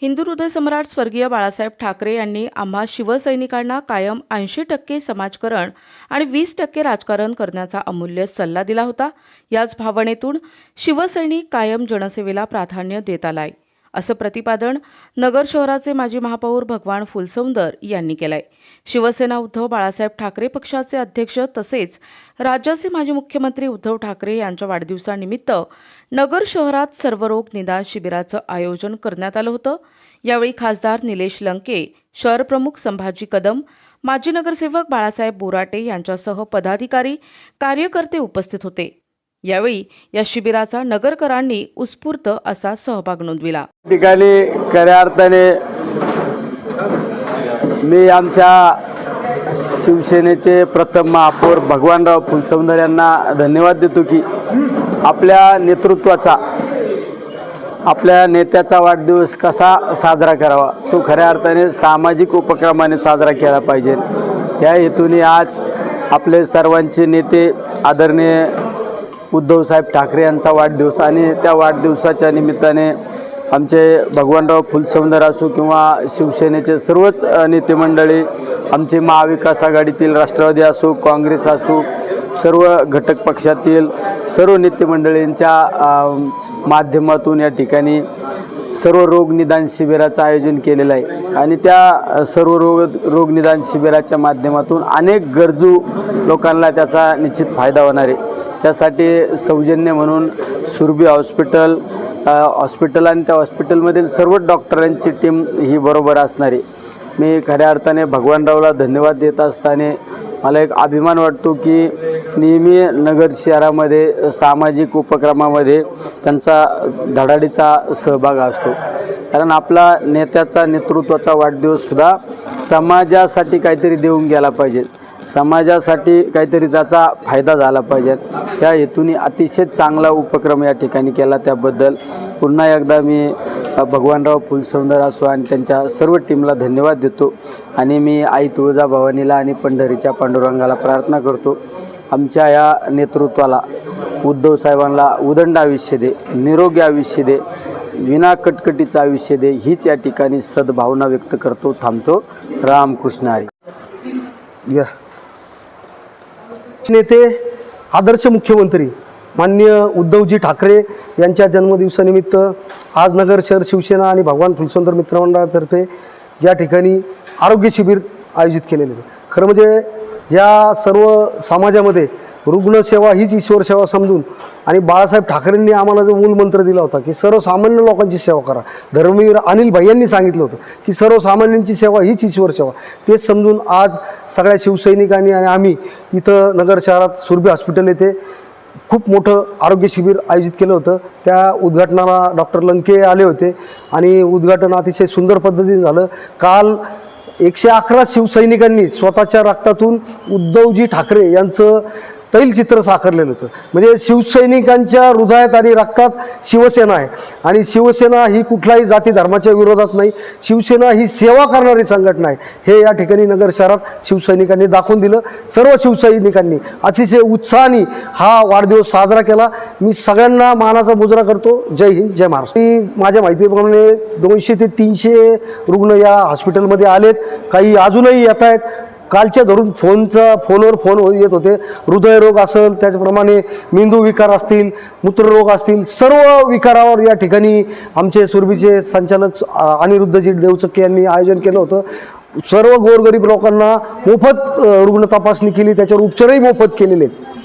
हिंदू हृदय सम्राट स्वर्गीय बाळासाहेब ठाकरे यांनी आम्हा शिवसैनिकांना कायम 80% समाजकारण आणि 20% राजकारण करण्याचा अमूल्य सल्ला दिला होता। याच भावनेतून शिवसैनिक कायम जनसेवेला प्राधान्य देत आलाय, असं प्रतिपादन नगर शहराचे माजी महापौर भगवान फुलसौंदर यांनी केलंय। शिवसेना उद्धव बाळासाहेब ठाकरे पक्षाचे अध्यक्ष तसेच राज्याचे माजी मुख्यमंत्री उद्धव ठाकरे यांच्या वाढदिवसानिमित्त नगर शहरात सर्वरोग निदान शिबिराचं आयोजन करण्यात आलं होतं। यावेळी खासदार निलेश लंके, शहर प्रमुख संभाजी कदम, माजी नगरसेवक बाळासाहेब बोराटे यांच्यासह पदाधिकारी, कार्यकर्ते उपस्थित होते। यावेळी या शिबिराचा नगरकरांनी उत्स्फूर्त असा सहभाग नोंदविला। ठिकाणी खऱ्या अर्थाने मी आमच्या शिवसेनेचे प्रथम महापौर भगवानराव फुलसौंदर यांना धन्यवाद देतो की आपल्या नेतृत्वाचा, आपल्या नेत्याचा वाढदिवस कसा साजरा करावा तो खऱ्या अर्थाने सामाजिक उपक्रमाने साजरा केला पाहिजे। त्या हेतूने आज आपले सर्वांचे नेते आदरणीय उद्धवसाहेब ठाकरे यांचा वाढदिवस आणि त्या वाढदिवसाच्या निमित्ताने आमचे भगवानराव फुलसौंदर असो किंवा शिवसेनेचे सर्वच नेते मंडळी, आमचे महाविकास आघाडीतील राष्ट्रवादी असो, काँग्रेस असो, सर्व घटक पक्षातील सर्व नेते मंडळींच्या माध्यमातून या ठिकाणी सर्व रोग निदान शिबिराचं आयोजन केलेलं आहे आणि त्या सर्व रोग निदान शिबिराच्या माध्यमातून अनेक गरजू लोकांना त्याचा निश्चित फायदा होणार आहे। त्यासाठी सौजन्य म्हणून सुरभी हॉस्पिटल आणि त्या हॉस्पिटलमधील सर्व डॉक्टरांची टीम ही बरोबर असणार आहे। मी खऱ्या अर्थाने भगवानरावला धन्यवाद देत असताना मला एक अभिमान वाटतो की नेहमी नगर शहरामध्ये सामाजिक उपक्रमामध्ये त्यांचा धडाडीचा सहभाग असतो। कारण आपला नेत्याचा नेतृत्वाचा वाढदिवससुद्धा समाजासाठी काहीतरी देऊन गेला पाहिजे, समाजासाठी काहीतरी त्याचा फायदा झाला पाहिजे। त्या हेतूने अतिशय चांगला उपक्रम या ठिकाणी केला, त्याबद्दल पुन्हा एकदा मी भगवानराव फुलसौंदर असो आणि त्यांच्या सर्व टीमला धन्यवाद देतो। आणि मी आई तुळजाभवानीला आणि पंढरीच्या पांडुरंगाला प्रार्थना करतो, आमच्या या नेतृत्वाला, उद्धव साहेबांना उदंड आयुष्य दे, निरोगी आयुष्य दे, विना कटकटीचं आयुष्य दे, हीच या ठिकाणी सद्भावना व्यक्त करतो। थांबतो। रामकृष्ण हरी। नेते आदर्श मुख्यमंत्री माननीय उद्धवजी ठाकरे यांच्या जन्मदिवसानिमित्त आज नगर शहर शिवसेना आणि भगवान फुलसौंदर मित्रमंडळातर्फे या ठिकाणी आरोग्य शिबिर आयोजित केलेले आहे। खरं म्हणजे या सर्व समाजामध्ये रुग्णसेवा हीच ईश्वर सेवा समजून आणि बाळासाहेब ठाकरेंनी आम्हाला जो मूलमंत्र दिला होता की सर्वसामान्य लोकांची सेवा करा, धर्मवीर अनिल भैयांनी सांगितलं होतं की सर्वसामान्यांची सेवा हीच ईश्वर सेवा, तेच समजून आज सगळ्या शिवसैनिकांनी आणि आम्ही इथं नगर शहरात सुरभी हॉस्पिटल येथे खूप मोठं आरोग्य शिबिर आयोजित केलं होतं। त्या उद्घाटनाला डॉक्टर लंके आले होते आणि उद्घाटन अतिशय सुंदर पद्धतीने झालं। काल 111 शिवसैनिकांनी स्वतःच्या रक्तातून उद्धवजी ठाकरे यांचं तैलचित्र साकारलेलं होतं। म्हणजे शिवसैनिकांच्या हृदयात आणि रक्तात शिवसेना आहे आणि शिवसेना ही कुठल्याही जाती धर्माच्या विरोधात नाही, शिवसेना ही सेवा करणारी संघटना आहे, हे या ठिकाणी नगर शहरात शिवसैनिकांनी दाखवून दिलं। सर्व शिवसैनिकांनी अतिशय उत्साहाने हा वाढदिवस साजरा केला। मी सगळ्यांना मानाचा मुजरा करतो। जय हिंद, जय महाराष्ट्र। माझ्या माहितीप्रमाणे 200 ते 300 रुग्ण या हॉस्पिटलमध्ये आलेत, काही अजूनही येत आहेत। कालच्या धरून फोनवर फोन येत होते। हृदयरोग असेल, त्याचप्रमाणे मेंदू विकार असतील, मूत्ररोग असतील, सर्व विकारावर या ठिकाणी आमचे सुरभीचे संचालक अनिरुद्धजी देवचक्के यांनी आयोजन केलं होतं। सर्व गोरगरीब लोकांना मोफत रुग्ण तपासणी केली, त्याच्यावर उपचारही मोफत केलेले आहेत।